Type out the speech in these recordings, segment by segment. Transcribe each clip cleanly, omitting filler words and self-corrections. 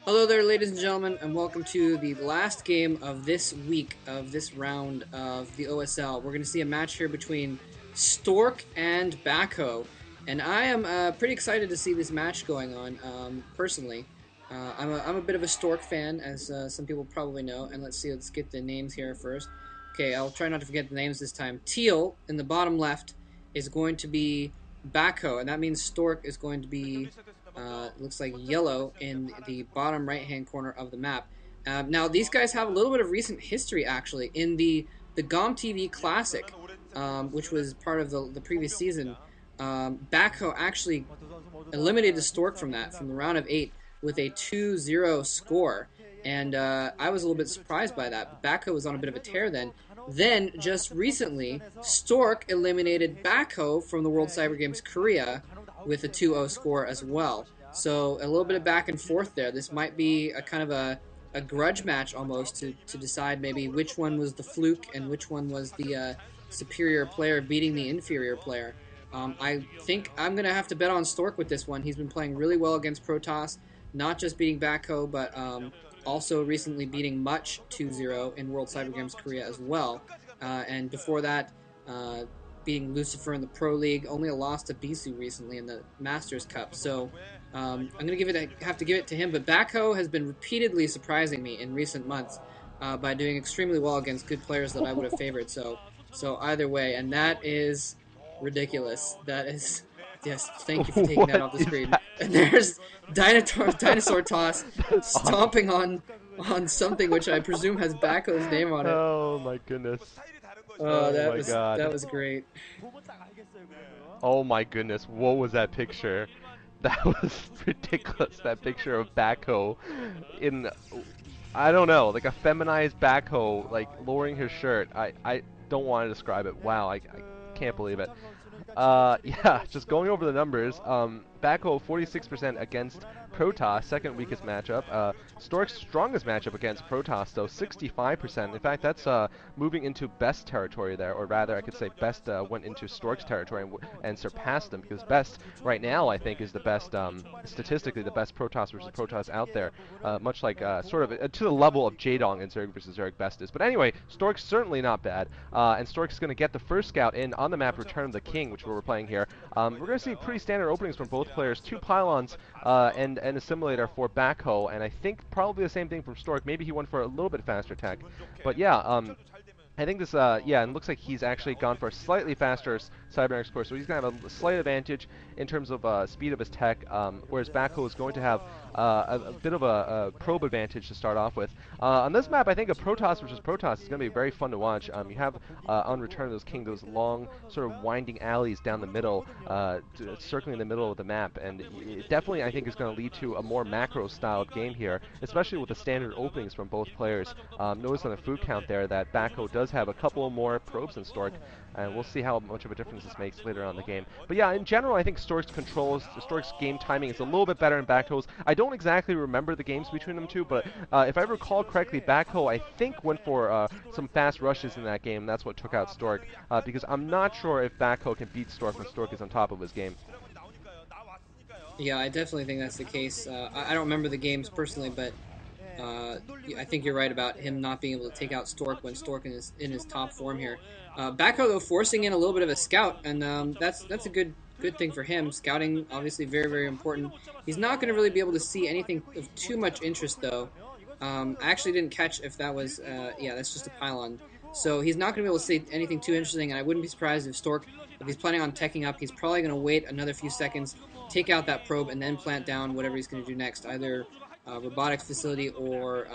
Hello there, ladies and gentlemen, and welcome to the last game of this week of this round of the OSL. We're going to see a match here between Stork and Backho, and I am pretty excited to see this match going on. Personally, I'm a bit of a Stork fan, as some people probably know. And let's get the names here first. Okay, I'll try not to forget the names this time. Teal in the bottom left is going to be Backho, and that means Stork is going to be looks like yellow in the bottom right-hand corner of the map. Now, these guys have a little bit of recent history, actually. In the GOM TV Classic, which was part of the previous season, Backho actually eliminated Stork from the round of 8, with a 2-0 score. And I was a little bit surprised by that. Backho was on a bit of a tear then. Then, just recently, Stork eliminated Backho from the World Cyber Games Korea with a 2-0 score as well. So a little bit of back and forth there. This might be a kind of a grudge match almost to decide maybe which one was the fluke and which one was the superior player beating the inferior player. I think I'm going to have to bet on Stork with this one. He's been playing really well against Protoss, not just beating Backho, but also recently beating Much 2-0 in World Cyber Games Korea as well. And before that, beating Lucifer in the Pro League, only a loss to Bisu recently in the Masters Cup. So I'm going to have to give it to him. But Backho has been repeatedly surprising me in recent months by doing extremely well against good players that I would have favored. So either way, and that is ridiculous. That is, yes, thank you for taking that What off the is screen. that? And there's Dinosaur Toss That's awesome. stomping on something which I presume has Backho's name on it. Oh my goodness. Oh, Oh my that god. was great. Oh my goodness. What was that picture? That was ridiculous. That picture of Backho in, I don't know, like a feminized Backho, like lowering his shirt. I don't want to describe it. Wow, I can't believe it. Yeah, just going over the numbers. Backho 46% against Protoss, second weakest matchup. Stork's strongest matchup against Protoss, though, 65%. In fact, that's moving into best territory there, or rather, I could say best went into Stork's territory and surpassed them, because best right now, I think, is the best, statistically, the best Protoss versus Protoss out there. Much like sort of to the level of Jaedong and Zerg versus Zerg best is. But anyway, Stork's certainly not bad, and Stork's going to get the first scout in on the map, Return of the King, which we're playing here. We're going to see pretty standard openings from both players, 2 pylons and an assimilator for Backho, and I think probably the same thing from Stork. Maybe he went for a little bit faster tech, but yeah, I think this, yeah, and it looks like he's actually gone for a slightly faster cybernetics core, so he's going to have a slight advantage in terms of speed of his tech, whereas Backho is going to have a bit of a probe advantage to start off with. On this map, I think a Protoss versus Protoss is going to be very fun to watch. You have, on Return of those King, those long, sort of winding alleys down the middle, circling the middle of the map, and it definitely, I think, is going to lead to a more macro-styled game here, especially with the standard openings from both players. Notice on the food count there that Backho does have a couple more probes than Stork, and we'll see how much of a difference this makes later on in the game. But yeah, in general, I think Stork's game timing is a little bit better than Backho's. I don't exactly remember the games between them two, but if I recall correctly, Backho, I think, went for some fast rushes in that game, and that's what took out Stork, because I'm not sure if Backho can beat Stork when Stork is on top of his game. Yeah, I definitely think that's the case. I don't remember the games personally, but I think you're right about him not being able to take out Stork when Stork in his top form here. Backho though forcing in a little bit of a scout, and that's a good thing for him. Scouting obviously very important. He's not going to really be able to see anything of too much interest though. I actually didn't catch if that was yeah, that's just a pylon. So he's not going to be able to see anything too interesting, and I wouldn't be surprised if Stork, if he's planning on teching up, he's probably going to wait another few seconds, take out that probe, and then plant down whatever he's going to do next, either robotics facility or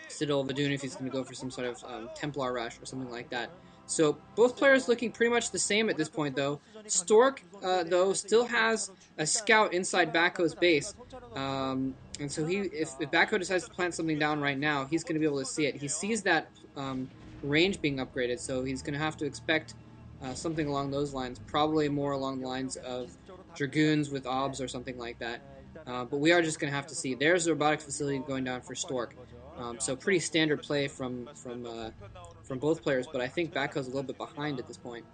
Citadel of Adun if he's going to go for some sort of Templar rush or something like that. So both players looking pretty much the same at this point, though. Stork, though, still has a scout inside Backho's base. And so if Backho decides to plant something down right now, he's going to be able to see it. He sees that range being upgraded, so he's going to have to expect something along those lines, probably more along the lines of Dragoons with OBS or something like that. But we are just going to have to see. There's the robotics facility going down for Stork. So pretty standard play from both players, but I think Backho's a little bit behind at this point.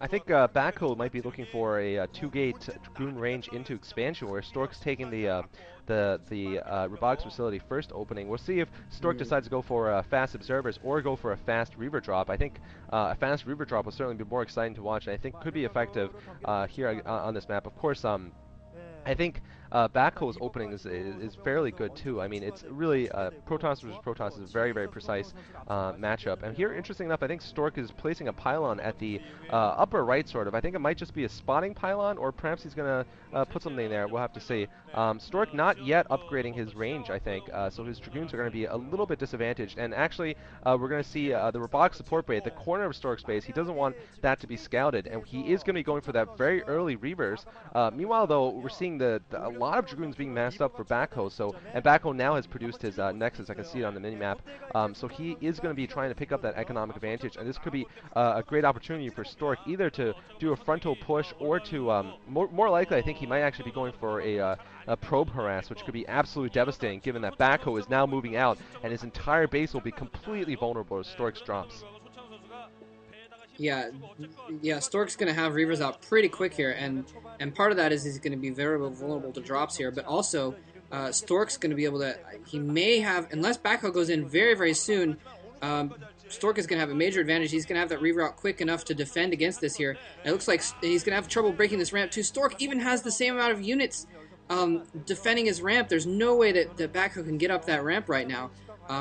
I think Backho might be looking for a two-gate Dragoon range into expansion, where Stork's taking the robotics facility first opening. We'll see if Stork Mm. decides to go for fast observers or go for a fast Reaver drop. I think a fast Reaver drop will certainly be more exciting to watch, and I think could be effective here on this map. Of course, I think Backhoe's opening is fairly good too. I mean, it's really Protoss versus Protoss is a very, very precise matchup. And here, interesting enough, I think Stork is placing a pylon at the upper right, sort of. I think it might just be a spotting pylon, or perhaps he's going to put something there. We'll have to see. Stork not yet upgrading his range, I think, so his Dragoons are going to be a little bit disadvantaged. And actually, we're going to see the robotic support bay at the corner of Stork's base. He doesn't want that to be scouted, and he is going to be going for that very early Reavers. Meanwhile, though, we're seeing a lot of Dragoons being massed up for Backho, and Backho now has produced his Nexus. I can see it on the minimap. So he is going to be trying to pick up that economic advantage, and this could be a great opportunity for Stork either to do a frontal push or to, more likely, I think he might actually be going for a probe harass, which could be absolutely devastating given that Backho is now moving out, and his entire base will be completely vulnerable to Stork's drops. Yeah, yeah. Stork's going to have Reavers out pretty quick here, and part of that is he's going to be very vulnerable to drops here, but also Stork's going to be able to. He may have, unless Backho goes in very soon. Stork is going to have a major advantage. He's going to have that Reaver out quick enough to defend against this here. It looks like he's going to have trouble breaking this ramp too. Stork even has the same amount of units defending his ramp. There's no way that Backho can get up that ramp right now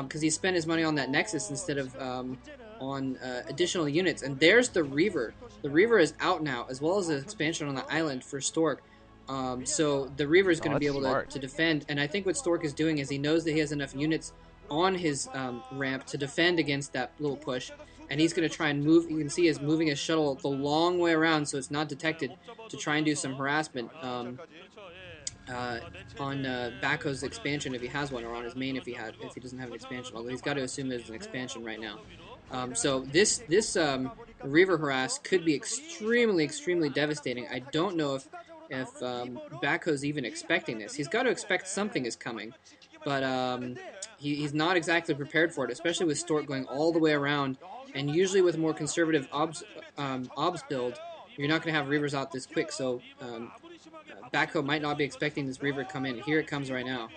because he spent his money on that Nexus instead of on additional units. And there's the Reaver. The Reaver is out now, as well as the expansion on the island for Stork. So the Reaver is going to be able to defend. And I think what Stork is doing is he knows that he has enough units on his ramp to defend against that little push. And he's going to try and move. You can see he's moving his shuttle the long way around so it's not detected to try and do some harassment on Backho's expansion if he has one, or on his main if he doesn't have an expansion. Although he's got to assume there's an expansion right now. So this Reaver harass could be extremely devastating. I don't know if Backho's even expecting this. He's got to expect something is coming, but he's not exactly prepared for it, especially with Stork going all the way around. And usually with a more conservative obs build, you're not going to have Reavers out this quick. So Backho might not be expecting this Reaver to come in. Here it comes right now.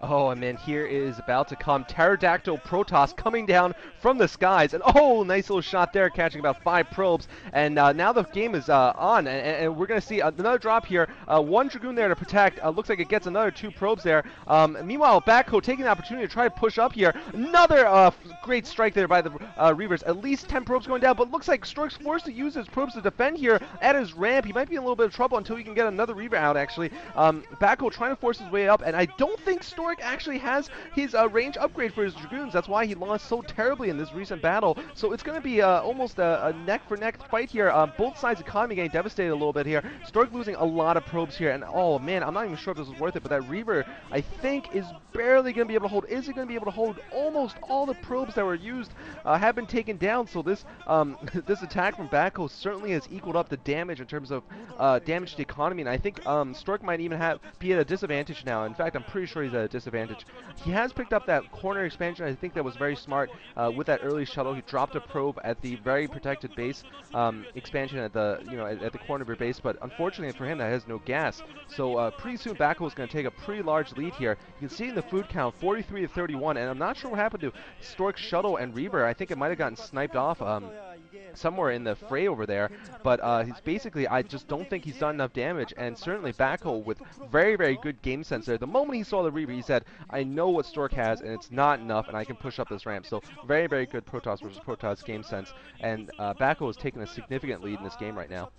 Oh, and man, here is about to come Pterodactyl Protoss coming down from the skies. And oh, nice little shot there, catching about 5 probes. And now the game is on, and we're going to see another drop here. 1 Dragoon there to protect. Looks like it gets another 2 probes there. Meanwhile, Backho taking the opportunity to try to push up here. Another great strike there by the Reavers. At least 10 probes going down, but looks like Stork's forced to use his probes to defend here at his ramp. He might be in a little bit of trouble until he can get another Reaver out, actually. Backho trying to force his way up, and I don't think Stork actually has his range upgrade for his Dragoons. That's why he lost so terribly in this recent battle. So it's going to be almost a neck-for-neck fight here. Both sides' economy getting devastated a little bit here. Stork losing a lot of probes here, and oh man, I'm not even sure if this was worth it, but that Reaver, I think, is barely going to be able to hold. Is it going to be able to hold? Almost all the probes that were used have been taken down, so this this attack from Backho certainly has equaled up the damage in terms of damage to the economy, and I think Stork might even be at a disadvantage now. In fact, I'm pretty sure he's at a disadvantage. He has picked up that corner expansion. I think that was very smart with that early shuttle. He dropped a probe at the very protected base expansion at the at the corner of your base, but unfortunately for him, that has no gas. So pretty soon, Backho is going to take a pretty large lead here. You can see in the food count, 43 to 31, and I'm not sure what happened to Stork's shuttle and Reaver. I think it might have gotten sniped off somewhere in the fray over there, but he's basically, I just don't think he's done enough damage, and certainly Backho with very good game sense there. The moment he saw the Reaver, he said, I know what Stork has, and it's not enough, and I can push up this ramp. So very good Protoss versus Protoss game sense, and Backho is taking a significant lead in this game right now.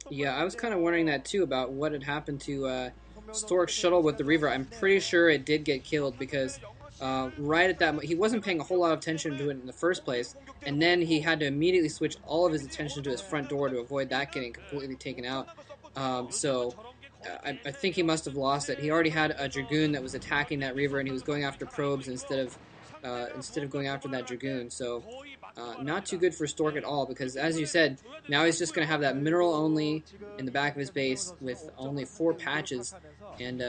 Yeah, I was kind of wondering that too, about what had happened to Stork's shuttle with the Reaver. I'm pretty sure it did get killed because right at that he wasn't paying a whole lot of attention to it in the first place, and then he had to immediately switch all of his attention to his front door to avoid that getting completely taken out. I think he must have lost it. He already had a Dragoon that was attacking that Reaver, and he was going after probes instead of going after that Dragoon. So not too good for Stork at all, because as you said, now he's just going to have that mineral only in the back of his base with only 4 patches, and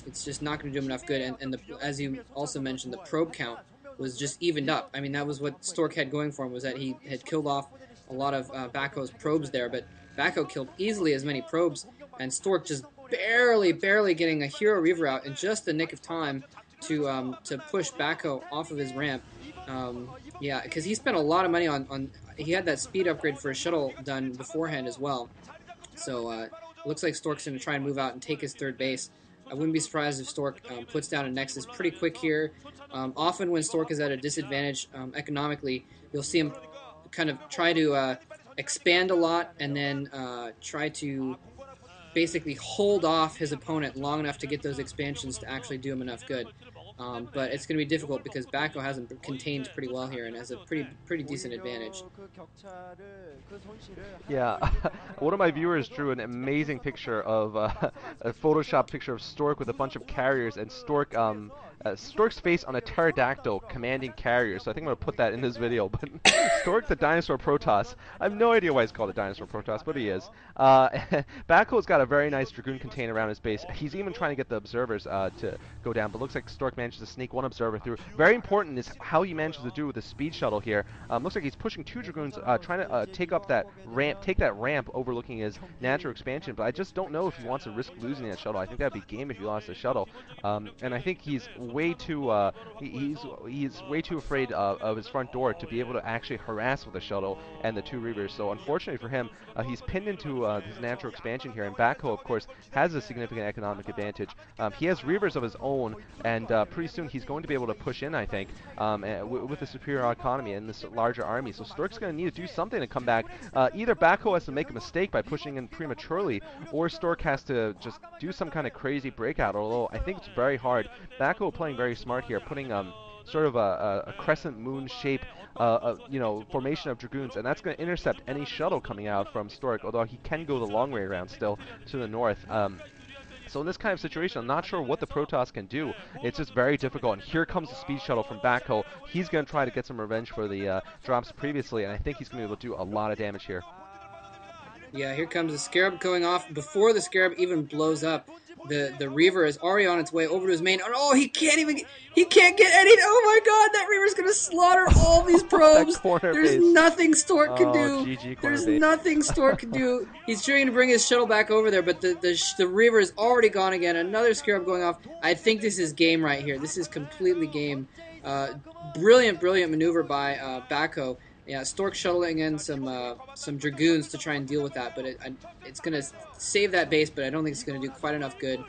it's just not going to do him enough good. And as you also mentioned, the probe count was just evened up. I mean, that was what Stork had going for him, was that he had killed off a lot of Backho's probes there, but Backho killed easily as many probes, and Stork just barely getting a Hero Reaver out in just the nick of time to push Backho off of his ramp. Yeah, because he spent a lot of money on he had that speed upgrade for a shuttle done beforehand as well. So looks like Stork's going to try and move out and take his third base. I wouldn't be surprised if Stork puts down a Nexus pretty quick here. Often when Stork is at a disadvantage economically, you'll see him kind of try to expand a lot and then try to basically hold off his opponent long enough to get those expansions to actually do him enough good. But it's going to be difficult because Backho has him contained pretty well here and has a pretty decent advantage. Yeah, one of my viewers drew an amazing picture of a Photoshop picture of Stork with a bunch of carriers and Stork's face on a pterodactyl commanding carriers. So I think I'm gonna put that in this video. But Stork, the dinosaur Protoss. I have no idea why he's called a dinosaur Protoss, but he is. Backho's got a very nice Dragoon container around his base. He's even trying to get the observers to go down, but looks like Stork managed to sneak one observer through. Very important is how he manages to do with the speed shuttle here. Looks like he's pushing two Dragoons, trying to take up that ramp overlooking his natural expansion. But I just don't know if he wants to risk losing that shuttle. I think that'd be game if he lost the shuttle. And I think he's way too he's way too afraid of his front door to be able to actually harass with the shuttle and the two Reavers. So unfortunately for him, he's pinned into his natural expansion here, and Backho, of course, has a significant economic advantage. He has Reavers of his own, and pretty soon he's going to be able to push in, I think, with a superior economy and this larger army. So Stork's going to need to do something to come back. Either Backho has to make a mistake by pushing in prematurely, or Stork has to just do some kind of crazy breakout, although I think it's very hard. Backho playing very smart here, putting sort of a crescent moon shape formation of Dragoons, and that's going to intercept any shuttle coming out from Stork, although he can go the long way around still to the north. So in this kind of situation, I'm not sure what the Protoss can do. It's just very difficult, and here comes the speed shuttle from Backho. He's going to try to get some revenge for the drops previously, and I think he's going to be able to do a lot of damage here. Yeah, here comes the Scarab going off. Before the Scarab even blows up, the Reaver is already on its way over to his main. Oh, he can't get any. Oh my God, that Reaver's gonna slaughter all these probes. There's base. Nothing Stork can do. GG There's base. nothing Stork can do. He's trying to bring his shuttle back over there, but the Reaver is already gone again. Another Scarab going off. I think this is game right here. This is completely game. Brilliant maneuver by Backho. Yeah, Stork shuttling in some Dragoons to try and deal with that, but it's going to save that base, but I don't think it's going to do quite enough good.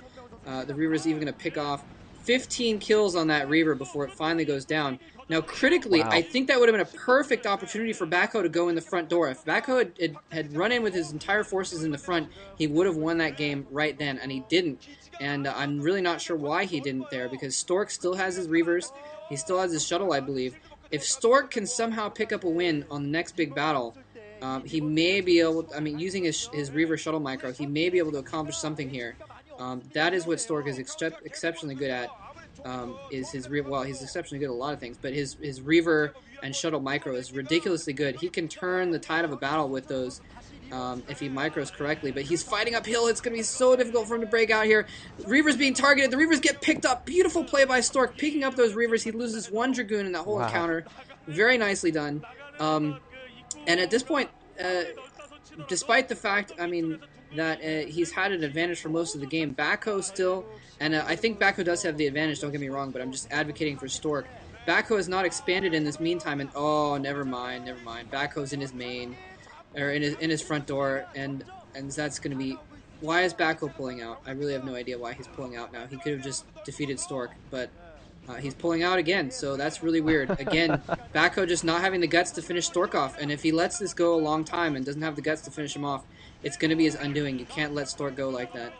The Reaver's even going to pick off 15 kills on that Reaver before it finally goes down. Now, critically, wow. I think that would have been a perfect opportunity for Backho to go in the front door. If Backho had run in with his entire forces in the front, he would have won that game right then, and he didn't. And I'm really not sure why he didn't there, because Stork still has his Reavers. He still has his shuttle, I believe. If Stork can somehow pick up a win on the next big battle, he may be able to, I mean, using his Reaver shuttle micro, he may be able to accomplish something here. That is what Stork is exceptionally good at. Is his well, he's exceptionally good at a lot of things, but his Reaver and shuttle micro is ridiculously good. He can turn the tide of a battle with those if he micros correctly, but he's fighting uphill. It's going to be so difficult for him to break out here. Reaver's being targeted. The Reavers get picked up. Beautiful play by Stork, picking up those Reavers. He loses one Dragoon in that whole encounter. Very nicely done. And at this point, despite the fact, I mean, that he's had an advantage for most of the game, Backho still, and I think Backho does have the advantage, don't get me wrong, but I'm just advocating for Stork. Backho has not expanded in this meantime, and oh, never mind. Backho's in his main, or in his front door, and that's going to be... Why is Backho pulling out? I really have no idea why he's pulling out now. He could have just defeated Stork, but he's pulling out again, so that's really weird. Again, Backho just not having the guts to finish Stork off, and if he lets this go a long time and doesn't have the guts to finish him off, it's going to be his undoing. You can't let Stork go like that.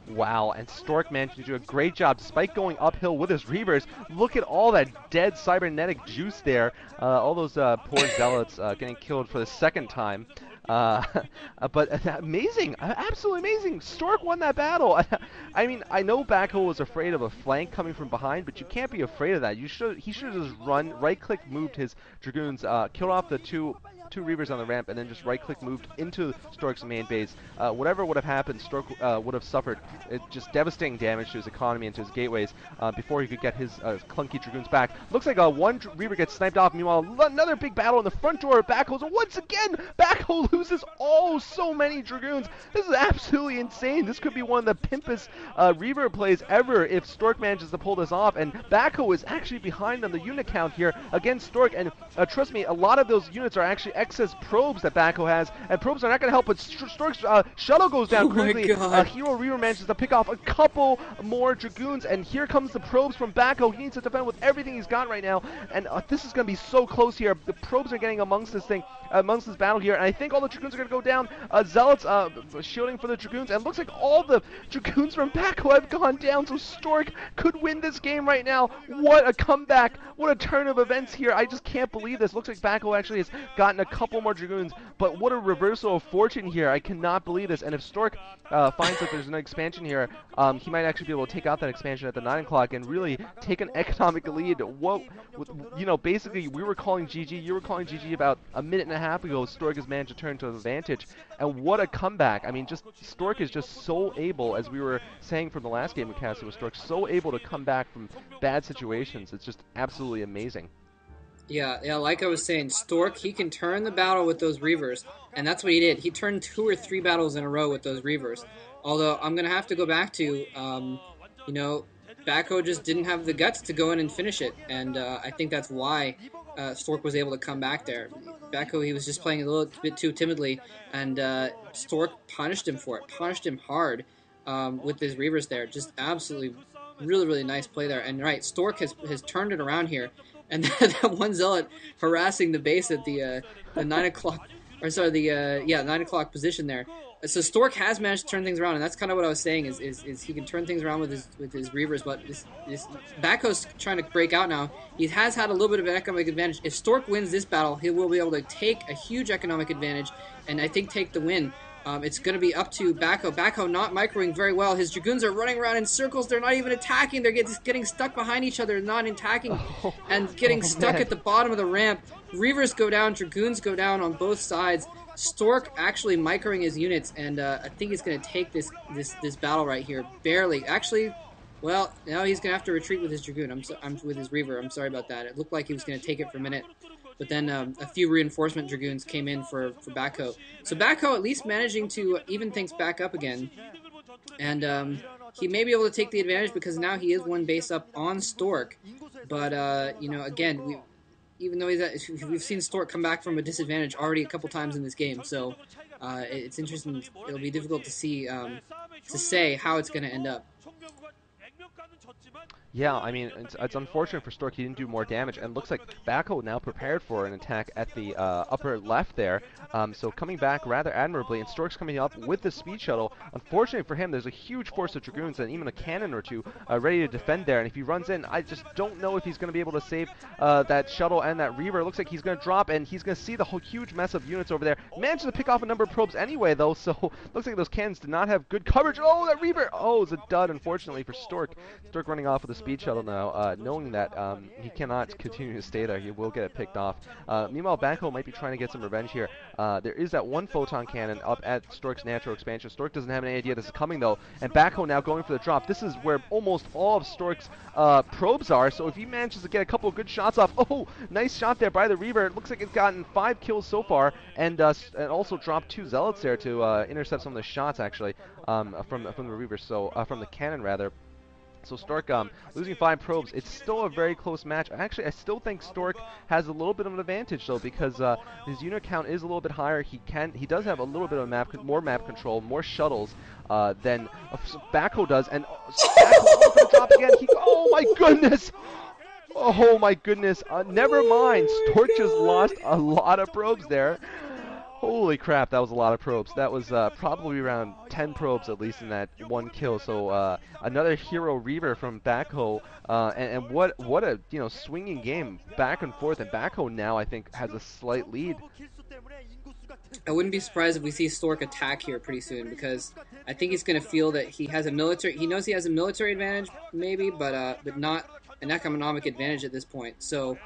Wow, and Stork managed to do a great job despite going uphill with his Reavers. Look at all that dead cybernetic juice there. All those poor zealots getting killed for the second time. But amazing, absolutely amazing. Stork won that battle. I mean, I know Backho was afraid of a flank coming from behind, but you can't be afraid of that. He should have just run, right-click, moved his Dragoons, killed off the two two Reavers on the ramp and then just right-click moved into Stork's main base, whatever would have happened, Stork would have suffered just devastating damage to his economy and to his gateways before he could get his clunky Dragoons back. Looks like one Reaver gets sniped off. Meanwhile, another big battle in the front door of Backho's. Once again, Backho loses so many Dragoons. This is absolutely insane. This could be one of the pimpest Reaver plays ever if Stork manages to pull this off. And Backho is actually behind on the unit count here against Stork. And trust me, a lot of those units are actually excess probes that Backho has. And probes are not going to help, but Stork's shuttle goes down quickly. Hero Reaver manages to pick off a couple more Dragoons. And here comes the probes from Backho. He needs to defend with everything he's got right now. And this is going to be so close here. The probes are getting amongst this battle here. And I think all the Dragoons are going to go down. Zealots shielding for the Dragoons. And it looks like all the Dragoons from Backho have gone down. So Stork could win this game right now. What a comeback. What a turn of events here. I just can't believe this. Looks like Backho actually has gotten a couple more Dragoons. But what a reversal of fortune here. I cannot believe this. And if Stork finds that there's an expansion here, he might actually be able to take out that expansion at the 9 o'clock and really take an economic lead. Basically, we were calling GG. You were calling GG about a minute and a half ago. Stork has managed to turn to an advantage. And what a comeback. I mean, Stork is just so able, as we were saying from the last game we casted with Stork, so able to come back from bad situations. It's just absolutely amazing. Yeah, like I was saying, Stork, he can turn the battle with those Reavers, and that's what he did. He turned 2 or 3 battles in a row with those Reavers. Although, I'm going to have to go back to, Backho just didn't have the guts to go in and finish it, and I think that's why Stork was able to come back there. Backho, he was just playing a little bit too timidly, and Stork punished him for it, punished him hard with his Reavers there. Just absolutely, really, really nice play there. And right, Stork has turned it around here. And that one Zealot harassing the base at the 9 o'clock, or sorry, the 9 o'clock position there. So Stork has managed to turn things around, and that's kind of what I was saying is he can turn things around with his Reavers, but this Backho's trying to break out now. He has had a little bit of an economic advantage. If Stork wins this battle, he will be able to take a huge economic advantage, and I think take the win. It's going to be up to Backho. Backho not microing very well. His Dragoons are running around in circles. They're not even attacking. They're getting stuck behind each other, not attacking, and getting stuck at the bottom of the ramp. Reavers go down. Dragoons go down on both sides. Stork actually microing his units, and I think he's going to take this battle right here. Barely. Actually, well, now he's going to have to retreat with his Dragoon. I'm with his Reaver. I'm sorry about that. It looked like he was going to take it for a minute. But then a few reinforcement Dragoons came in for Backho. So Backho at least managing to even things back up again. And he may be able to take the advantage because now he is 1 base up on Stork. But, again, even though we've seen Stork come back from a disadvantage already a couple times in this game. So it's interesting. It'll be difficult to see, to say how it's going to end up. Yeah, I mean, it's unfortunate for Stork he didn't do more damage, and looks like Backho now prepared for an attack at the upper left there, so coming back rather admirably, and Stork's coming up with the speed shuttle. Unfortunately for him, there's a huge force of Dragoons and even a cannon or two ready to defend there, and if he runs in, I just don't know if he's going to be able to save that shuttle and that Reaver. It looks like he's going to drop, and he's going to see the whole huge mess of units over there. Manages to pick off a number of probes anyway, though, so looks like those cannons did not have good coverage. Oh, that Reaver! Oh, it's a dud, unfortunately, for Stork. Stork running off with a speed shuttle now, knowing that he cannot continue to stay there. He will get it picked off. Meanwhile, Backho might be trying to get some revenge here. There is that one photon cannon up at Stork's natural expansion. Stork doesn't have any idea this is coming, though, and Backho now going for the drop. This is where almost all of Stork's probes are, so if he manages to get a couple of good shots off, oh, nice shot there by the Reaver. It looks like it's gotten 5 kills so far, and also dropped 2 Zealots there to intercept some of the shots, actually, from the Reaver, so from the cannon, rather. So Stork losing 5 probes. It's still a very close match. Actually, I still think Stork has a little bit of an advantage, though, because his unit count is a little bit higher. He does have a little bit of more map control, more shuttles than Backho does. And Backho going to drop again. Oh my goodness! Oh my goodness! Never mind. Stork just lost a lot of probes there. Holy crap, that was a lot of probes. That was probably around 10 probes at least in that one kill. So another hero Reaver from Backho, and what a swinging game back and forth. And Backho now I think has a slight lead. I wouldn't be surprised if we see Stork attack here pretty soon, because I think he's going to feel that he has a military. He knows he has a military advantage, maybe, but not an economic advantage at this point. So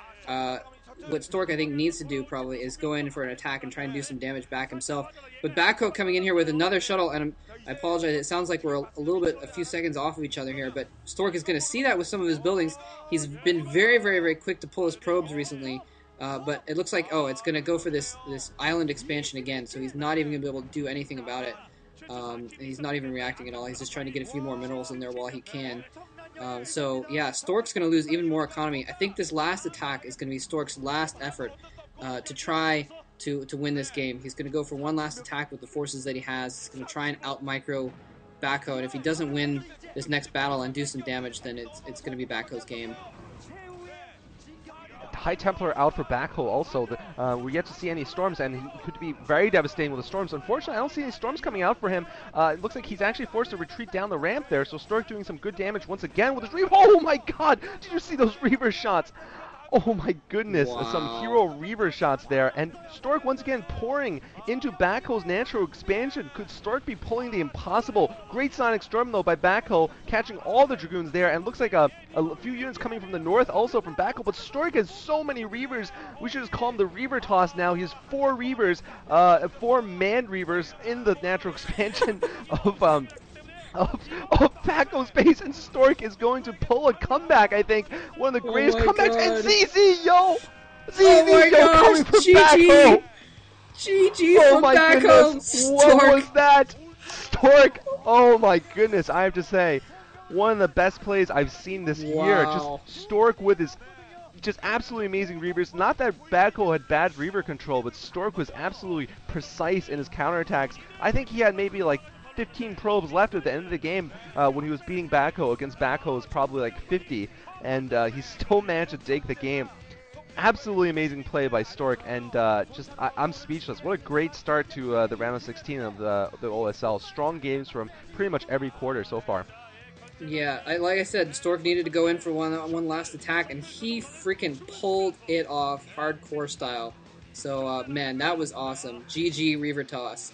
what Stork I think needs to do probably is go in for an attack and try and do some damage back himself. But Backho coming in here with another shuttle, and I apologize. It sounds like we're a few seconds off of each other here. But Stork is going to see that with some of his buildings. He's been very, very, very quick to pull his probes recently. But it looks like it's going to go for this island expansion again. So he's not even going to be able to do anything about it. He's not even reacting at all. He's just trying to get a few more minerals in there while he can. So yeah, Stork's going to lose even more economy. I think this last attack is going to be Stork's last effort to try to win this game. He's going to go for one last attack with the forces that he has. He's going to try and out micro Backho, and if he doesn't win this next battle and do some damage, then it's going to be Backho's game. High Templar out for Backho also. We're yet to see any storms, and he could be very devastating with the storms. Unfortunately, I don't see any storms coming out for him. It looks like he's actually forced to retreat down the ramp there, so Stork doing some good damage once again with his Reaver. Oh my god! Did you see those Reaver shots? Oh my goodness, Wow. some hero Reaver shots there, and Stork once again pouring into Backho's natural expansion. Could Stork be pulling the impossible? Great Sonic Storm though by Backho, catching all the Dragoons there, and looks like a few units coming from the north also from Backho, but Stork has so many Reavers, we should just call him the Reaver Toss now. He has 4 Reavers, 4 manned Reavers in the natural expansion of Backho's base, and Stork is going to pull a comeback, I think. One of the greatest comebacks. God. And ZZ, yo! ZZ, Oh my yo, gosh, coming from GG! Backho! GG Oh from my Backho! goodness! What was that? Stork! Oh my goodness, I have to say, one of the best plays I've seen this year. Just Stork with his just absolutely amazing Reavers. Not that Backho had bad Reaver control, but Stork was absolutely precise in his counterattacks. I think he had maybe like 15 probes left at the end of the game when he was beating Backho. Against Backho was probably like 50, and he still managed to take the game. Absolutely amazing play by Stork, and I'm speechless. What a great start to the round of 16 of the OSL. Strong games from pretty much every quarter so far. Yeah, like I said, Stork needed to go in for one last attack, and he freaking pulled it off hardcore style. So, man, that was awesome. GG Reaver Toss.